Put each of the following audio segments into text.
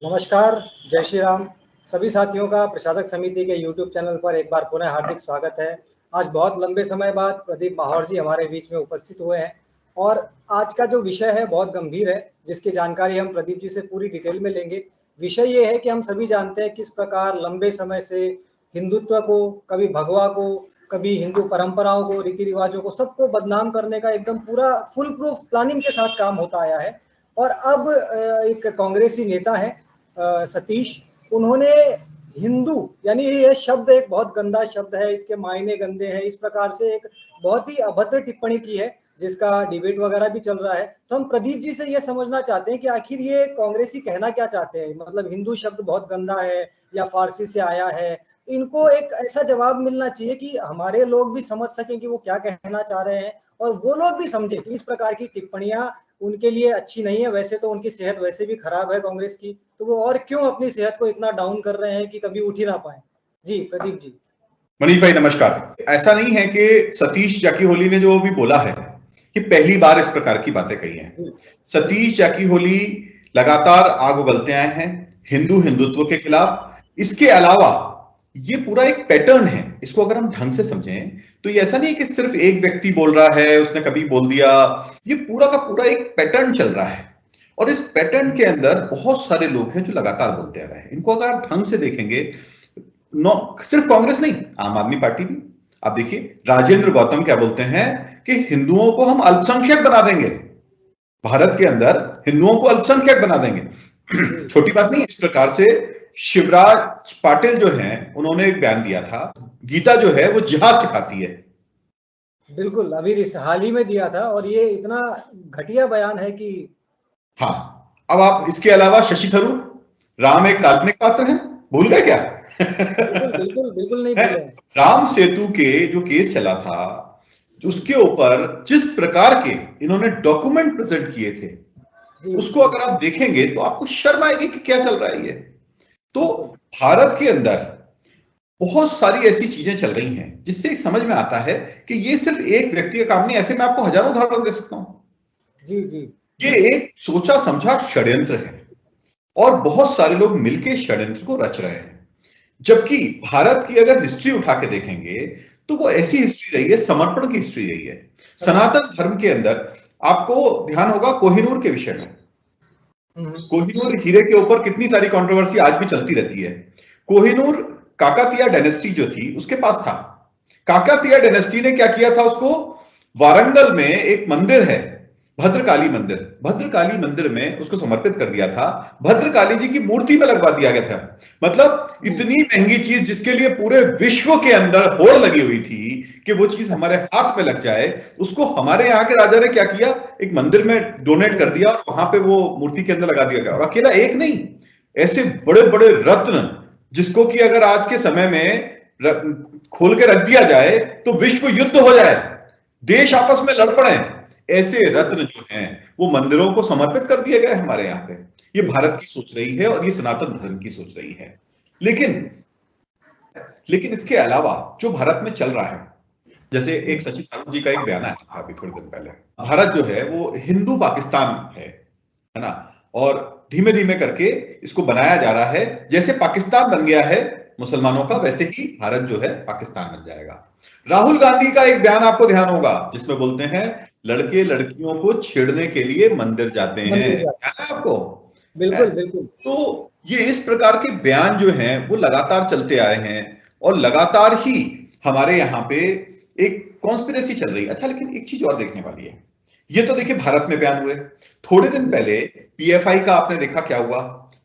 नमस्कार, जय श्री राम। सभी साथियों का प्रशासक समिति के यूट्यूब चैनल पर एक बार पुनः हार्दिक स्वागत है। आज बहुत लंबे समय बाद प्रदीप माहौर जी हमारे बीच में उपस्थित हुए हैं और आज का जो विषय है बहुत गंभीर है, जिसकी जानकारी हम प्रदीप जी से पूरी डिटेल में लेंगे। विषय ये है कि हम सभी जानते हैं किस प्रकार लंबे समय से हिंदुत्व को, कभी भगवा को, कभी हिंदू परंपराओं को, रीति रिवाजों को, सबको बदनाम करने का एकदम पूरा फुल प्रूफ प्लानिंग के साथ काम होता आया है। और अब एक कांग्रेसी नेता है सतीश, उन्होंने हिंदू यानी ये शब्द एक बहुत गंदा शब्द है, इसके मायने गंदे हैं, इस प्रकार से एक बहुत ही अभद्र टिप्पणी की है जिसका डिबेट वगैरह भी चल रहा है। तो हम प्रदीप जी से ये समझना चाहते हैं कि आखिर ये कांग्रेसी कहना क्या चाहते हैं, मतलब हिंदू शब्द बहुत गंदा है या फारसी से आया है। इनको एक ऐसा जवाब मिलना चाहिए कि हमारे लोग भी समझ सकें कि वो क्या कहना चाह रहे हैं और वो लोग भी समझे कि इस प्रकार की टिप्पणियां उनके लिए अच्छी नहीं है। वैसे तो उनकी सेहत वैसे भी खराब है कांग्रेस की, तो वो और क्यों अपनी सेहत को इतना डाउन कर रहे हैं कि कभी उठ ही ना पाए। जी प्रदीप जी। मनीष भाई नमस्कार। ऐसा नहीं है कि सतीश जाकीहोली ने जो भी बोला है कि पहली बार इस प्रकार की बातें कही हैं। सतीश जाकीहोली लगातार आग उगलते आए हैं हिंदू हिंदुत्व के खिलाफ। इसके अलावा ये पूरा एक पैटर्न है, इसको अगर हम ढंग से समझें तो ये ऐसा नहीं है कि सिर्फ एक व्यक्ति बोल रहा है, उसने कभी बोल दिया। ये पूरा का पूरा एक पैटर्न चल रहा है और इस पैटर्न के अंदर बहुत सारे लोग हैं जो लगातार बोलते आ रहे हैं। इनको अगर आप ढंग से देखेंगे, सिर्फ कांग्रेस नहीं, आम आदमी पार्टी भी। आप देखिए राजेंद्र गौतम क्या बोलते हैं कि हिंदुओं को हम अल्पसंख्यक बना देंगे, भारत के अंदर हिंदुओं को अल्पसंख्यक बना देंगे। छोटी बात नहीं। इस प्रकार से शिवराज पाटिल जो हैं उन्होंने एक बयान दिया था, गीता जो है वो जिहाद सिखाती है। बिल्कुल, अभी हाल ही में दिया था और ये इतना घटिया बयान है कि हाँ। अब आप इसके अलावा शशि थरूर, राम एक काल्पनिक पात्र है, भूल गए क्या? बिल्कुल बिल्कुल बिल्कुल नहीं भूले। राम सेतु के जो केस चला था, उसके ऊपर जिस प्रकार के इन्होंने डॉक्यूमेंट प्रेजेंट किए थे, उसको अगर आप देखेंगे तो आपको शर्म आएगी कि क्या चल रहा है ये। तो भारत के अंदर बहुत सारी ऐसी चीजें चल रही हैं जिससे समझ में आता है कि ये सिर्फ एक व्यक्ति का काम नहीं। ऐसे मैं आपको हजारों उदाहरण दे सकता हूं। जी जी। ये एक सोचा समझा षड्यंत्र है और बहुत सारे लोग मिलकर षड्यंत्र को रच रहे हैं। जबकि भारत की अगर हिस्ट्री उठा के देखेंगे तो वो ऐसी हिस्ट्री रही है, समर्पण की हिस्ट्री रही है। सनातन धर्म के अंदर आपको ध्यान होगा कोहिनूर के विषय में, कोहिनूर हीरे के ऊपर कितनी सारी कंट्रोवर्सी आज भी चलती रहती है। कोहिनूर काकातिया डायनेस्टी जो थी उसके पास था। काकातिया डायनेस्टी ने क्या किया था, उसको वारंगल में एक मंदिर है भद्रकाली मंदिर, भद्रकाली मंदिर में उसको समर्पित कर दिया था। भद्रकाली जी की मूर्ति में लगवा दिया गया था। मतलब इतनी महंगी चीज जिसके लिए पूरे विश्व के अंदर होड़ लगी हुई थी कि वो चीज हमारे हाथ में लग जाए, उसको हमारे यहाँ के राजा ने क्या किया, एक मंदिर में डोनेट कर दिया और वहां पे वो मूर्ति के अंदर लगा दिया गया। और अकेला एक नहीं, ऐसे बड़े बड़े रत्न जिसको कि अगर आज के समय में खोल के रख दिया जाए तो विश्व युद्ध हो जाए, देश आपस में लड़ पड़े, ऐसे रत्न जो हैं वो मंदिरों को समर्पित कर दिए गए हमारे यहाँ पे। ये भारत की सोच रही है और ये सनातन धर्म की सोच रही है। लेकिन इसके अलावा जो भारत में चल रहा है, जैसे एक शशि थरूर जी का एक बयान आया था अभी थोड़ी दिन पहले, भारत जो है वो हिंदू पाकिस्तान है ना, और धीमे धीमे करके इसको बनाया जा रहा है। जैसे पाकिस्तान बन गया है मुसलमानों का, वैसे ही भारत जो है पाकिस्तान बन जाएगा। राहुल गांधी का एक बयान आपको ध्यान होगा जिसमें बोलते हैं लड़के लड़कियों को छेड़ने के लिए मंदिर जाते हैं, ध्यान है आपको? बिल्कुल बिल्कुल। तो ये इस प्रकार के बयान जो हैं वो लगातार चलते आए हैं और लगातार ही हमारे यहाँ पे एक कॉन्स्पिरेसी चल रही है। अच्छा, लेकिन एक चीज और देखने वाली है। ये तो देखिए भारत में बयान हुए, थोड़े दिन पहले पीएफआई का आपने देखा क्या हुआ।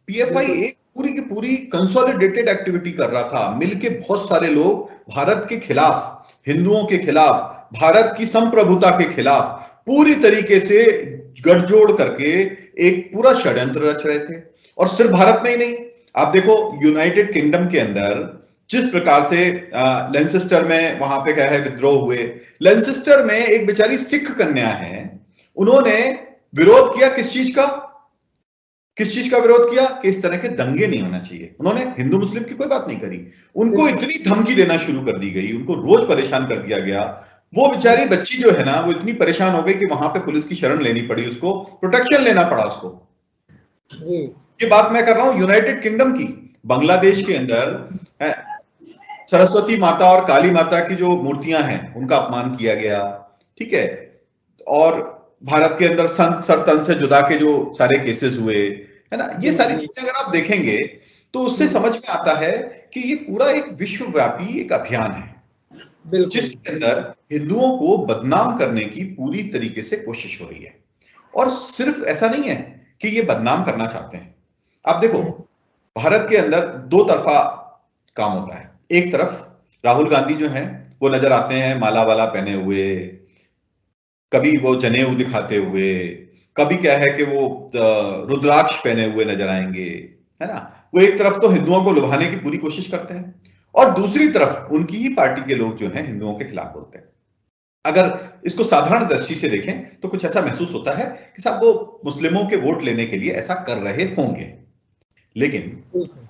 पीएफआई एक पूरी की पूरी कंसोलिडेटेड एक्टिविटी कर रहा था, मिलके बहुत सारे लोग भारत के खिलाफ, हिंदुओं के खिलाफ, भारत की संप्रभुता के खिलाफ पूरी तरीके से गठजोड़ करके एक पूरा षड्यंत्र रच रहे थे। और सिर्फ भारत में ही नहीं, आप देखो यूनाइटेड किंगडम के अंदर जिस प्रकार से लेंसेस्टर में वहां पे क्या है विद्रोह हुए। लेंसेस्टर में एक बेचारी सिख कन्या है, उन्होंने विरोध किया किस चीज का विरोध किया कि इस तरह के दंगे नहीं होना चाहिए। उन्होंने हिंदू मुस्लिम की कोई बात नहीं करी, उनको इतनी धमकी देना शुरू कर दी गई, उनको रोज परेशान कर दिया गया। वो बेचारी बच्ची जो है ना वो इतनी परेशान हो गई कि वहां पे पुलिस की शरण लेनी पड़ी, उसको प्रोटेक्शन लेना पड़ा उसको। जी। ये बात मैं कर रहा हूं यूनाइटेड किंगडम की। बांग्लादेश के अंदर सरस्वती माता और काली माता की जो मूर्तियां हैं उनका अपमान किया गया, ठीक है। और भारत के अंदर संत सरतन से जुदा के जो सारे केसेस हुए, है ना, ये सारी चीजें अगर आप देखेंगे तो उससे समझ में आता है कि ये पूरा एक विश्वव्यापी एक अभियान है जिसके अंदर हिंदुओं को बदनाम करने की पूरी तरीके से कोशिश हो रही है। और सिर्फ ऐसा नहीं है कि ये बदनाम करना चाहते हैं। आप देखो, भारत के अंदर दो तरफा काम होता है। एक तरफ राहुल गांधी जो हैं वो नजर आते हैं माला वाला पहने हुए, कभी वो जनेऊ दिखाते हुए, कभी क्या है कि वो रुद्राक्ष पहने हुए नजर आएंगे, है ना। वो एक तरफ तो हिंदुओं को लुभाने की पूरी कोशिश करते हैं और दूसरी तरफ उनकी ही पार्टी के लोग जो हैं हिंदुओं के खिलाफ बोलते हैं। अगर इसको साधारण दृष्टि से देखें तो कुछ ऐसा महसूस होता है कि साहब वो मुस्लिमों के वोट लेने के लिए ऐसा कर रहे होंगे, लेकिन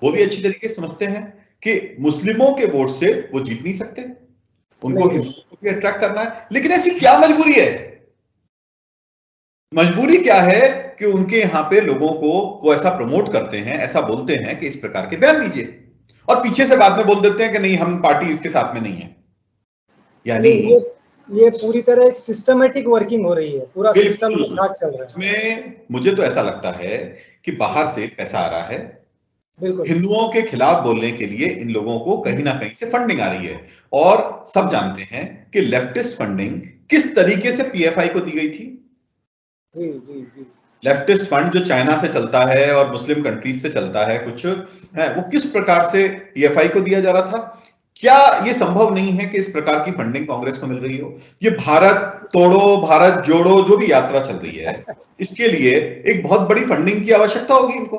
वो भी अच्छी तरीके से समझते हैं कि मुस्लिमों के वोट से वो जीत नहीं सकते, उनको हिंदुओं को भी अट्रैक्ट करना है। लेकिन ऐसी क्या मजबूरी है? मजबूरी क्या है कि उनके यहां पे लोगों को वो ऐसा प्रमोट करते हैं, ऐसा बोलते हैं कि इस प्रकार के बयान दीजिए, और पीछे से बाद में बोल देते हैं कि नहीं हम पार्टी इसके साथ में नहीं है। यानी ये पूरी तरह एक सिस्टमेटिक वर्किंग हो रही है, पूरा सिस्टम के साथ चल रहा है। इसमें मुझे तो ऐसा लगता है कि बाहर से पैसा आ रहा है, हिंदुओं के खिलाफ बोलने के लिए इन लोगों को कहीं ना कहीं से फंडिंग आ रही है। और सब जानते हैं कि लेफ्टिस्ट फंडिंग किस तरीके से पीएफआई को दी गई थी। जी जी जी। लेफ्टिस्ट फंड जो चाइना से चलता है और मुस्लिम कंट्रीज से चलता है कुछ है, वो किस प्रकार से पीएफआई को दिया जा रहा था। क्या ये संभव नहीं है कि इस प्रकार की फंडिंग कांग्रेस को मिल रही हो? ये भारत तोड़ो भारत जोड़ो जो भी यात्रा चल रही है, इसके लिए एक बहुत बड़ी फंडिंग की आवश्यकता होगी इनको,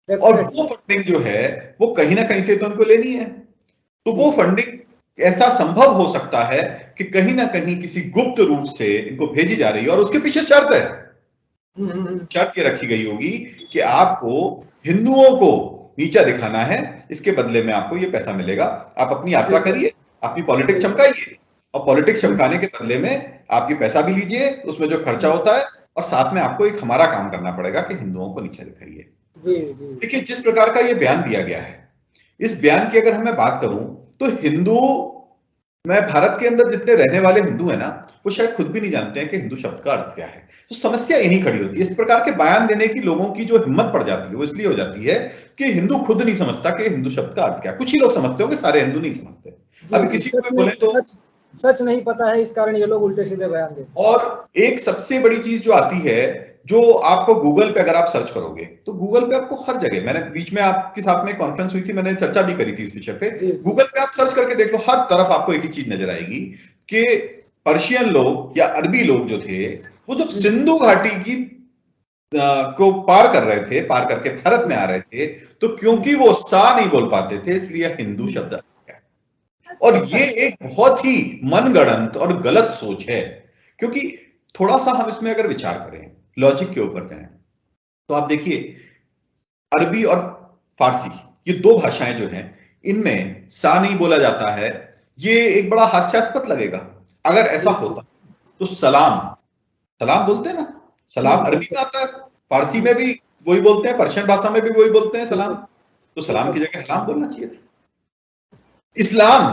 और वो फंडिंग जो है वो कहीं ना कहीं से तो उनको लेनी है। तो वो फंडिंग ऐसा संभव हो सकता है कि कहीं ना कहीं किसी गुप्त रूप से इनको भेजी जा रही है, और उसके पीछे शर्त है, शर्त ये रखी गई होगी कि आपको हिंदुओं को नीचा दिखाना है, इसके बदले में आपको ये पैसा मिलेगा, आप अपनी यात्रा करिए, अपनी पॉलिटिक्स चमकाइए, और पॉलिटिक्स चमकाने के बदले में आप ये पैसा भी लीजिए, उसमें जो खर्चा होता है, और साथ में आपको एक हमारा काम करना पड़ेगा कि हिंदुओं को नीचा दिखाइए। देखिए जिस प्रकार का ये बयान दिया गया है, इस बयान की अगर मैं बात करूं तो हिंदू, मैं भारत के अंदर जितने रहने वाले हिंदू हैं ना, वो शायद खुद भी नहीं जानते हैं कि हिंदू शब्द का अर्थ क्या है। तो समस्या यहीं खड़ी होती है। इस प्रकार के बयान देने की लोगों की जो हिम्मत पड़ जाती है वो इसलिए हो जाती है कि हिंदू खुद नहीं समझता कि हिंदू शब्द का अर्थ क्या है। कुछ ही लोग समझते होंगे, सारे हिंदू नहीं समझते। अभी किसी को बोले तो सच नहीं पता है, इस कारण ये लोग उल्टे सीधे बयान देते हैं। और एक सबसे बड़ी चीज जो आती है, जो आपको गूगल पे अगर आप सर्च करोगे तो गूगल पे आपको हर जगह, मैंने बीच में आपके साथ में कॉन्फ्रेंस हुई थी, मैंने चर्चा भी करी थी इस विषय पे, गूगल पे आप सर्च करके देख लो, हर तरफ आपको एक ही चीज नजर आएगी कि पर्शियन लोग या अरबी लोग जो थे वो जब सिंधु घाटी की को पार कर रहे थे, पार करके भारत में आ रहे थे, तो क्योंकि वो सा नहीं बोल पाते थे इसलिए हिंदू शब्द। और ये एक बहुत ही मनगढ़ंत और गलत सोच है, क्योंकि थोड़ा सा हम इसमें अगर विचार करें, लॉजिक के ऊपर जाएं, तो आप देखिए अरबी और फारसी ये दो भाषाएं जो हैं, इनमें सा नहीं बोला जाता है। ये एक बड़ा हास्यास्पद लगेगा अगर ऐसा होता। तो सलाम, सलाम बोलते हैं ना, सलाम अरबी में आता है, फारसी में भी वही बोलते हैं, पर्शियन भाषा में भी वही बोलते हैं सलाम। तो सलाम की जगह सलाम बोलना चाहिए था। इस्लाम,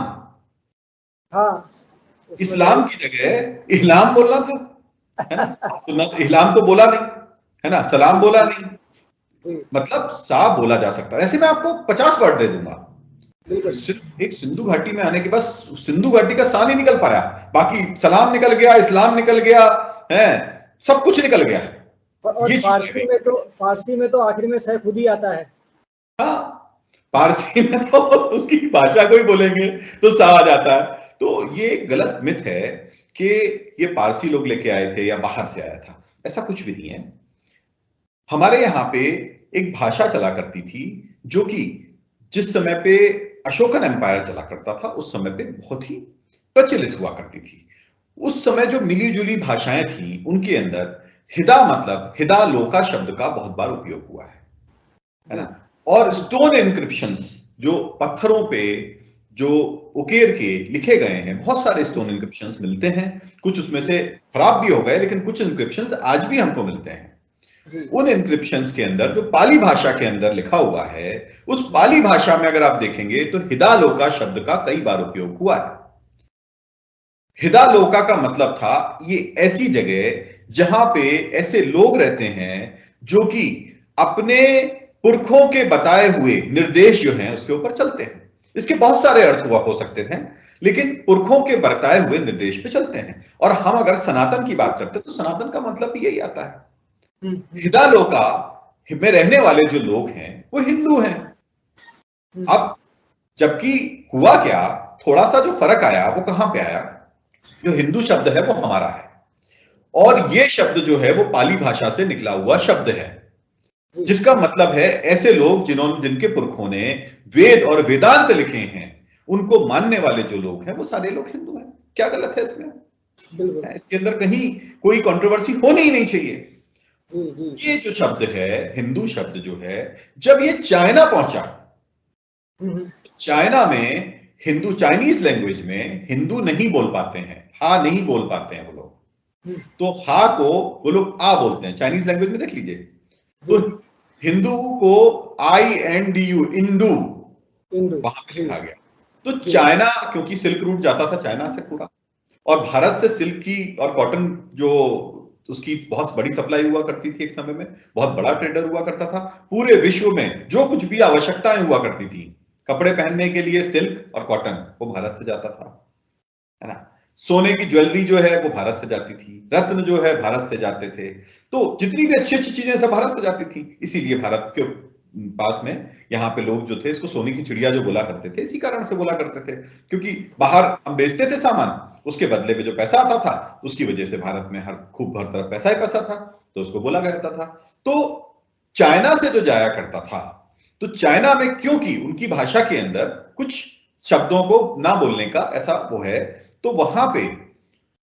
हाँ, इस्लाम की जगह इस्लाम बोलना था, है ना। तो ना तो इस्लाम तो बोला नहीं, है ना, सलाम बोला नहीं, मतलब सा बोला जा सकता है। ऐसे मैं आपको 50 वर्ड दे दूंगा, सिर्फ एक सिंधु घाटी में आने के बाद सिंधु घाटी का सा नहीं निकल पाया, बाकी सलाम निकल गया, इस्लाम निकल गया, है सब कुछ निकल गया। और फारसी में तो आखिर में खुद ही आता है। हाँ, फारसी में तो उसकी भाषा को ही बोलेंगे तो सा आ जाता है। तो ये गलत मिथ है कि ये पारसी लोग लेके आए थे या बाहर से आया था, ऐसा कुछ भी नहीं है। हमारे यहाँ पे एक भाषा चला करती थी जो कि जिस समय पे अशोकन एम्पायर चला करता था उस समय पे बहुत ही प्रचलित हुआ करती थी। उस समय जो मिली जुली भाषाएं थी उनके अंदर हिदा मतलब हिदा लोका शब्द का बहुत बार उपयोग हुआ है ना। और स्टोन इंक्रिप्शंस जो पत्थरों पे जो उकेर के लिखे गए हैं, बहुत सारे स्टोन इंक्रिप्शंस मिलते हैं, कुछ उसमें से खराब भी हो गए लेकिन कुछ इंक्रिप्शंस आज भी हमको मिलते हैं। उन इंक्रिप्शंस के अंदर जो पाली भाषा के अंदर लिखा हुआ है, उस पाली भाषा में अगर आप देखेंगे तो हिदालोका शब्द का कई बार उपयोग हुआ है। हिदालोका का मतलब था ये ऐसी जगह जहां पे ऐसे लोग रहते हैं जो कि अपने पुरखों के बताए हुए निर्देश जो हैं उसके ऊपर चलते हैं। इसके बहुत सारे अर्थ हुआ हो सकते थे, लेकिन पुरखों के बताए हुए निर्देश पे चलते हैं। और हम अगर सनातन की बात करते हैं तो सनातन का मतलब भी यही आता है। हिदालोका में रहने वाले जो लोग हैं वो हिंदू हैं। अब जबकि हुआ क्या, थोड़ा सा जो फर्क आया वो कहां पे आया, जो हिंदू शब्द है वो हमारा है, और ये शब्द जो है वो पाली भाषा से निकला हुआ शब्द है, जिसका मतलब है ऐसे लोग जिनके पुरखों ने वेद और वेदांत लिखे हैं, उनको मानने वाले जो लोग हैं वो सारे लोग हिंदू हैं। क्या गलत है इसमें? इसके अंदर कहीं कोई कंट्रोवर्सी होनी ही नहीं चाहिए। ये जो शब्द है, हिंदू शब्द जो है, जब ये चाइना पहुंचा, चाइना में हिंदू, चाइनीज लैंग्वेज में हिंदू नहीं बोल पाते हैं, हा नहीं बोल पाते हैं वो लोग, तो हा को वो लोग आ बोलते हैं। चाइनीज लैंग्वेज में देख लीजिए, तो हिंदू को INDU, इंडू वहां पे लिखा गया। तो चाइना, क्योंकि सिल्क रूट जाता था चाइना से पूरा, और भारत से सिल्क की और कॉटन जो उसकी बहुत बड़ी सप्लाई हुआ करती थी, एक समय में बहुत बड़ा ट्रेडर हुआ करता था। पूरे विश्व में जो कुछ भी आवश्यकताएं हुआ करती थी कपड़े पहनने के लिए, सिल्क और कॉटन, वो भारत से जाता था, है ना। सोने की ज्वेलरी जो है वो भारत से जाती थी, रत्न जो है भारत से जाते थे, तो जितनी भी अच्छी अच्छी चीजें सब भारत से जाती थी। इसीलिए भारत के पास में यहाँ पे लोग जो थे इसको सोने की चिड़िया जो बोला करते थे, इसी कारण से बोला करते थे, क्योंकि बाहर हम बेचते थे सामान, उसके बदले में जो पैसा आता था उसकी वजह से भारत में हर खूब भर तरफ पैसा ही पैसा था, तो उसको बोला करता था। तो चाइना से जो जाया करता था, तो चाइना में क्योंकि उनकी भाषा के अंदर कुछ शब्दों को ना बोलने का ऐसा वो है, तो वहां पे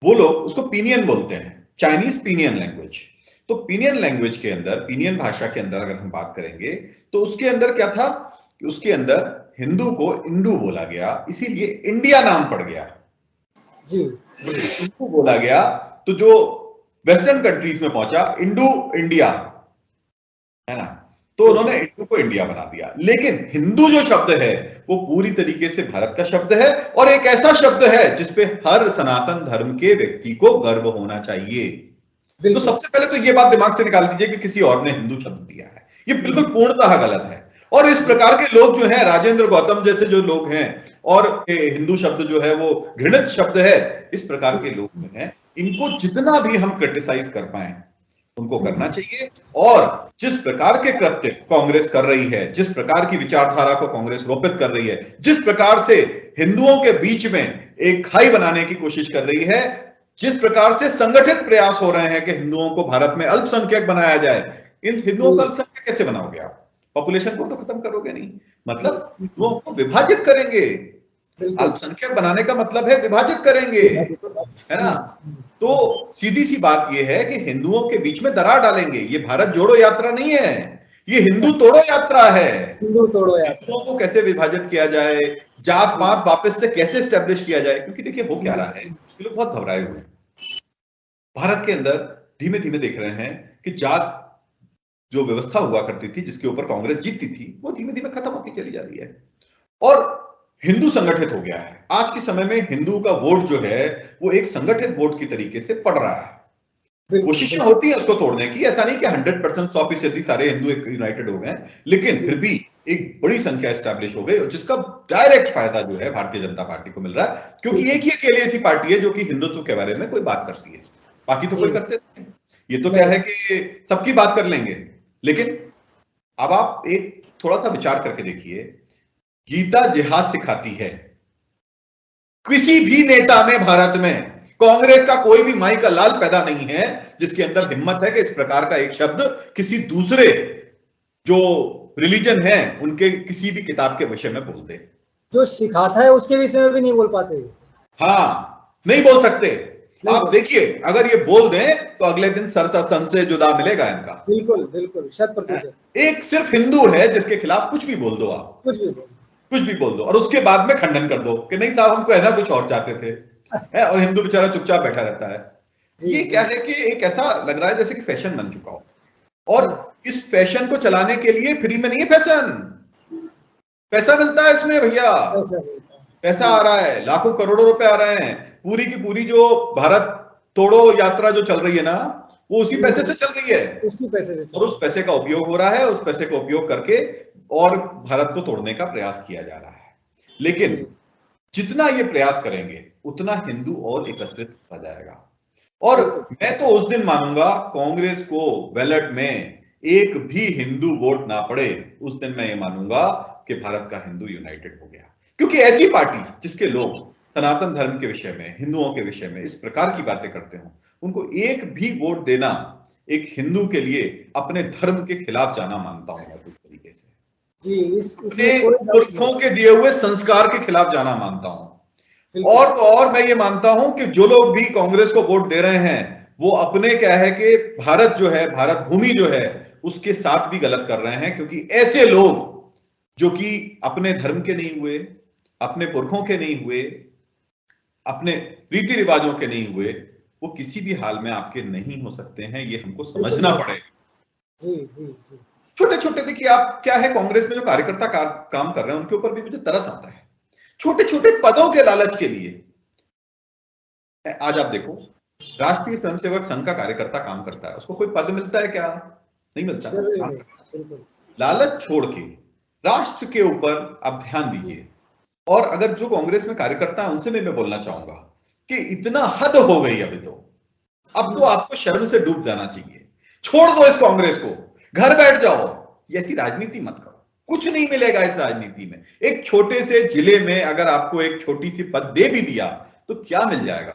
वो लोग उसको पीनियन बोलते हैं, चाइनीज पीनियन लैंग्वेज। तो पीनियन लैंग्वेज के अंदर, पीनियन भाषा के अंदर अगर हम बात करेंगे तो उसके अंदर क्या था कि उसके अंदर हिंदू को इंडू बोला गया, इसीलिए इंडिया नाम पड़ गया। जी, इंडू बोला गया, तो जो वेस्टर्न कंट्रीज में पहुंचा, इंडू इंडिया, है ना, तो उन्होंने इंडू को इंडिया बना दिया। लेकिन हिंदू जो शब्द है वो पूरी तरीके से भारत का शब्द है, और एक ऐसा शब्द है जिसपे हर सनातन धर्म के व्यक्ति को गर्व होना चाहिए। तो सबसे पहले तो ये बात दिमाग से निकाल दीजिए कि किसी और ने हिंदू शब्द दिया है, ये बिल्कुल पूर्णतः गलत है। और इस प्रकार के लोग जो हैं, राजेंद्र गौतम जैसे जो लोग हैं, और हिंदू शब्द जो है वो घृणित शब्द है, इस प्रकार के लोग जो हैं, इनको जितना भी हम क्रिटिसाइज कर पाए उनको करना चाहिए। और जिस प्रकार के कृत्य कांग्रेस कर रही है, जिस प्रकार की विचारधारा को कांग्रेस रोपित कर रही है, जिस प्रकार से हिंदुओं के बीच में एक खाई बनाने की कोशिश कर रही है, जिस प्रकार से संगठित प्रयास हो रहे हैं कि हिंदुओं को भारत में अल्पसंख्यक बनाया जाए, इन हिंदुओं को अल्पसंख्यक कैसे बनाओगे आप? पॉपुलेशन को तो खत्म करोगे नहीं, मतलब हिंदुओं को विभाजित करेंगे। अल्पसंख्यक बनाने का मतलब है विभाजित करेंगे, है ना। तो सीधी सी बात यह है कि हिंदुओं के बीच में दरार डालेंगे। ये भारत जोड़ो यात्रा नहीं है, ये हिंदू तोड़ो यात्रा है। हिंदू तोड़ो यात्रा, हिंदुओं को कैसे विभाजित किया जाए, जात पात वापस से कैसे स्टैब्लिश किया जाए, क्योंकि देखिए हो क्या रहा है, इसके लोग बहुत घबराए हुए हैं। भारत के अंदर धीमे धीमे देख रहे हैं कि जात जो व्यवस्था हुआ करती थी, जिसके ऊपर कांग्रेस जीतती थी, वो धीमे धीमे खत्म होती चली जा रही है, और हिंदू संगठित हो गया है। आज के समय में हिंदू का वोट जो है वो एक संगठित वोट की तरीके से पड़ रहा है। कोशिशें होती है उसको तोड़ने की, ऐसा नहीं कि 100% 100% सारे हिंदू एक यूनाइटेड हो गए, लेकिन फिर भी एक बड़ी संख्या एस्टैब्लिश हो गई, और जिसका डायरेक्ट फायदा जो है भारतीय जनता पार्टी को मिल रहा है, क्योंकि एक ही अकेली ऐसी पार्टी है जो कि हिंदुत्व के बारे में कोई बात करती है, बाकी तो कोई करते नहीं। ये तो क्या है कि सबकी बात कर लेंगे, लेकिन अब आप एक थोड़ा सा विचार करके देखिए, गीता जिहाद सिखाती है, किसी भी नेता में भारत में कांग्रेस का कोई भी माई का लाल पैदा नहीं है जिसके अंदर हिम्मत है कि इस प्रकार का एक शब्द किसी दूसरे जो रिलीजन है उनके किसी भी किताब के विषय में बोल दे। जो सिखाता है उसके विषय में भी नहीं बोल पाते। हाँ, नहीं बोल सकते। आप देखिए, अगर ये बोल दें तो अगले दिन सर तन से जुदा मिलेगा इनका। बिल्कुल बिल्कुल, 100%। एक सिर्फ हिंदू है जिसके खिलाफ कुछ भी बोल दो, आप कुछ भी बोल दो, और उसके बाद में खंडन कर दो कि नहीं साहब हम कहना कुछ और चाहते थे, है, और हिंदू बेचारा चुपचाप बैठा रहता है। ये क्या है कि एक ऐसा लग रहा है जैसे कि फैशन बन चुका हो। और इस फैशन को चलाने के लिए फ्री में नहीं है फैशन, पैसा मिलता है इसमें भैया, पैसा आ रहा है, लाखों करोड़ों रुपए आ रहे हैं। पूरी की पूरी जो भारत तोड़ो यात्रा जो चल रही है ना, वो उसी पैसे से चल रही है, उसी पैसे से, और उस पैसे का उपयोग हो रहा है, उस पैसे का उपयोग करके और भारत को तोड़ने का प्रयास किया जा रहा है। लेकिन जितना ये प्रयास करेंगे उतना हिंदू और एकत्रित हो जाएगा। और मैं तो उस दिन मानूंगा कांग्रेस को बैलेट में एक भी हिंदू वोट ना पड़े, उस दिन मैं ये मानूंगा कि भारत का हिंदू यूनाइटेड हो गया। क्योंकि ऐसी पार्टी जिसके लोग सनातन धर्म के विषय में, हिंदुओं के विषय में इस प्रकार की बातें करते हो, उनको एक भी वोट देना एक हिंदू के लिए अपने धर्म के खिलाफ जाना मानता हूं मैं पूरी तरीके से जी। पुरखों के दिए हुए संस्कार के खिलाफ जाना मानता हूं। और तो और मैं ये मानता हूं कि जो लोग भी कांग्रेस को वोट दे रहे हैं वो अपने क्या है कि भारत जो है, भारत भूमि जो है उसके साथ भी गलत कर रहे हैं। क्योंकि ऐसे लोग जो कि अपने धर्म के नहीं हुए, अपने पुरखों के नहीं हुए, अपने रीति रिवाजों के नहीं हुए, वो किसी भी हाल में आपके नहीं हो सकते हैं। ये हमको समझना पड़ेगा। जी जी जी। छोटे छोटे देखिए आप क्या है, कांग्रेस में जो कार्यकर्ता काम कर रहे हैं उनके ऊपर भी मुझे तरस आता है। छोटे छोटे पदों के लालच के लिए आज आप देखो, राष्ट्रीय स्वयंसेवक संघ का कार्यकर्ता काम करता है, उसको कोई पद मिलता है क्या? नहीं मिलता। लालच छोड़ के राष्ट्र के ऊपर आप ध्यान दीजिए। और अगर जो कांग्रेस में कार्यकर्ता है उनसे मैं बोलना चाहूंगा कि इतना हद हो गई अभी तो, अब तो आपको शर्म से डूब जाना चाहिए। छोड़ दो इस कांग्रेस को, घर बैठ जाओ, ऐसी राजनीति मत करो, कुछ नहीं मिलेगा इस राजनीति में। एक छोटे से जिले में अगर आपको एक छोटी सी पद दे भी दिया तो क्या मिल जाएगा?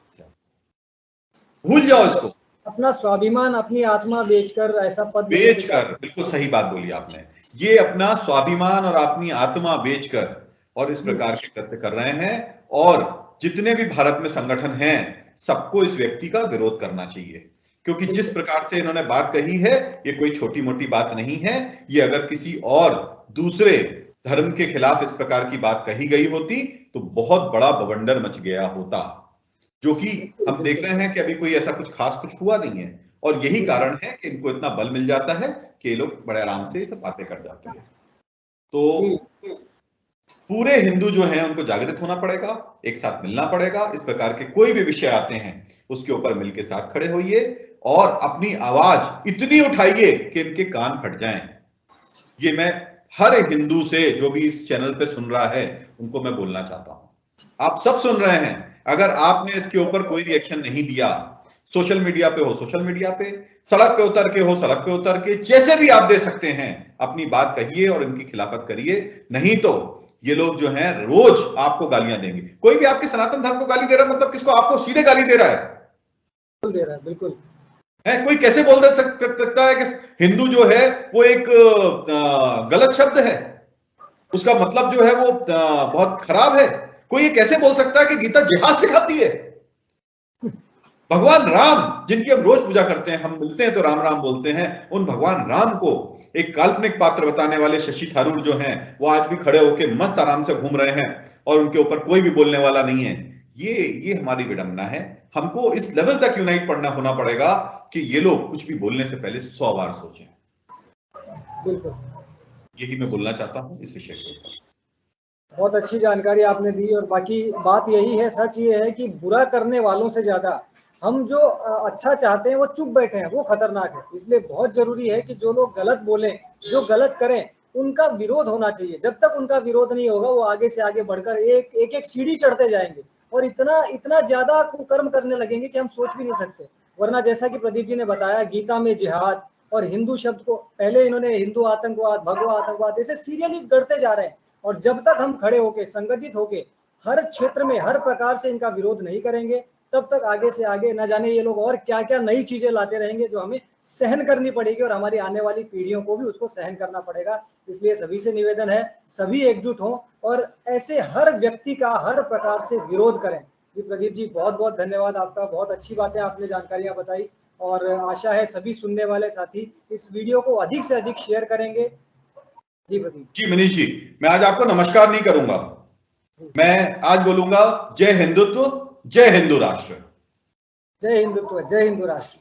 भूल जाओ इसको। अपना स्वाभिमान, अपनी आत्मा बेचकर ऐसा पद बेचकर, बिल्कुल सही बात बोली आपने, ये अपना स्वाभिमान और अपनी आत्मा बेचकर और इस प्रकार के कृत्य कर रहे हैं। और जितने भी भारत में संगठन हैं सबको इस व्यक्ति का विरोध करना चाहिए। क्योंकि जिस प्रकार से इन्होंने बात कही है ये कोई छोटी मोटी बात नहीं है। ये अगर किसी और दूसरे धर्म के खिलाफ इस प्रकार की बात कही गई होती तो बहुत बड़ा बवंडर मच गया होता, जो कि हम देख रहे हैं कि अभी कोई ऐसा कुछ खास कुछ हुआ नहीं है। और यही कारण है कि इनको इतना बल मिल जाता है कि ये लोग बड़े आराम से ये सब बातें कर जाते हैं। तो पूरे हिंदू जो हैं उनको जागृत होना पड़ेगा, एक साथ मिलना पड़ेगा। इस प्रकार के कोई भी विषय आते हैं उसके ऊपर मिलके साथ खड़े होइए और अपनी आवाज इतनी उठाइए कि इनके कान फट जाएं। ये मैं हर हिंदू से जो भी इस चैनल पे सुन रहा है उनको मैं बोलना चाहता हूं। आप सब सुन रहे हैं, अगर आपने इसके ऊपर कोई रिएक्शन नहीं दिया, सोशल मीडिया पे हो सोशल मीडिया पे, सड़क पे उतर के हो सड़क पे उतर के, जैसे भी आप दे सकते हैं अपनी बात कहिए और इनकी खिलाफत करिए। नहीं तो ये लोग जो हैं रोज आपको गालियां देंगे। कोई भी आपके सनातन धर्म को गाली दे रहा है मतलब किसको? आपको सीधे गाली दे रहा है, बिल्कुल है। कोई कैसे बोल दे सकता है कि हिंदू जो है वो एक गलत शब्द है, उसका मतलब जो है वो बहुत खराब है? कोई ये कैसे बोल सकता है कि गीता जिहाद सिखाती है? भगवान राम जिनकी हम रोज पूजा करते हैं, हम मिलते हैं तो राम राम बोलते हैं, उन भगवान राम को एक काल्पनिक पात्र बताने वाले शशि थरूर जो हैं वो आज भी खड़े होकर मस्त आराम से घूम रहे हैं और उनके ऊपर कोई भी बोलने वाला नहीं है। ये हमारी विडंबना है। हमको इस लेवल तक यूनाइट पड़ना होना पड़ेगा कि ये लोग कुछ भी बोलने से पहले 100 बार सोचें। बिल्कुल, यही मैं बोलना चाहता हूं इस विषय के ऊपर। बहुत अच्छी जानकारी आपने दी। और बाकी बात यही है, सच ये है कि बुरा करने वालों से ज्यादा हम जो अच्छा चाहते हैं वो चुप बैठे हैं, वो खतरनाक है। इसलिए बहुत जरूरी है कि जो लोग गलत बोलें, जो गलत करें, उनका विरोध होना चाहिए। जब तक उनका विरोध नहीं होगा वो आगे से आगे बढ़कर एक सीढ़ी चढ़ते जाएंगे और इतना ज्यादा कुकर्म करने लगेंगे कि हम सोच भी नहीं सकते। वरना जैसा कि प्रदीप जी ने बताया, गीता में जिहाद और हिंदू शब्द को पहले इन्होंने हिंदू आतंकवाद, भगवा आतंकवाद ऐसे सीरियली गढ़ते जा रहे हैं। और जब तक हम खड़े होके, संगठित होके हर क्षेत्र में हर प्रकार से इनका विरोध नहीं करेंगे, तब तक आगे से आगे न जाने ये लोग और क्या क्या नई चीजें लाते रहेंगे जो हमें सहन करनी पड़ेगी और हमारी आने वाली पीढ़ियों को भी उसको सहन करना पड़ेगा। इसलिए सभी से निवेदन है, सभी एकजुट हों और ऐसे हर व्यक्ति का हर प्रकार से विरोध करें। जी प्रदीप जी, बहुत बहुत धन्यवाद आपका। बहुत अच्छी बातें आपने जानकारियां बताई और आशा है सभी सुनने वाले साथी इस वीडियो को अधिक से अधिक शेयर करेंगे। जी प्रदीप जी। मनीष जी, मैं आज आपको नमस्कार नहीं करूंगा, मैं आज बोलूंगा जय हिंदुत्व, जय हिंदू राष्ट्र। जय हिंदुत्व, जय हिंदू राष्ट्र।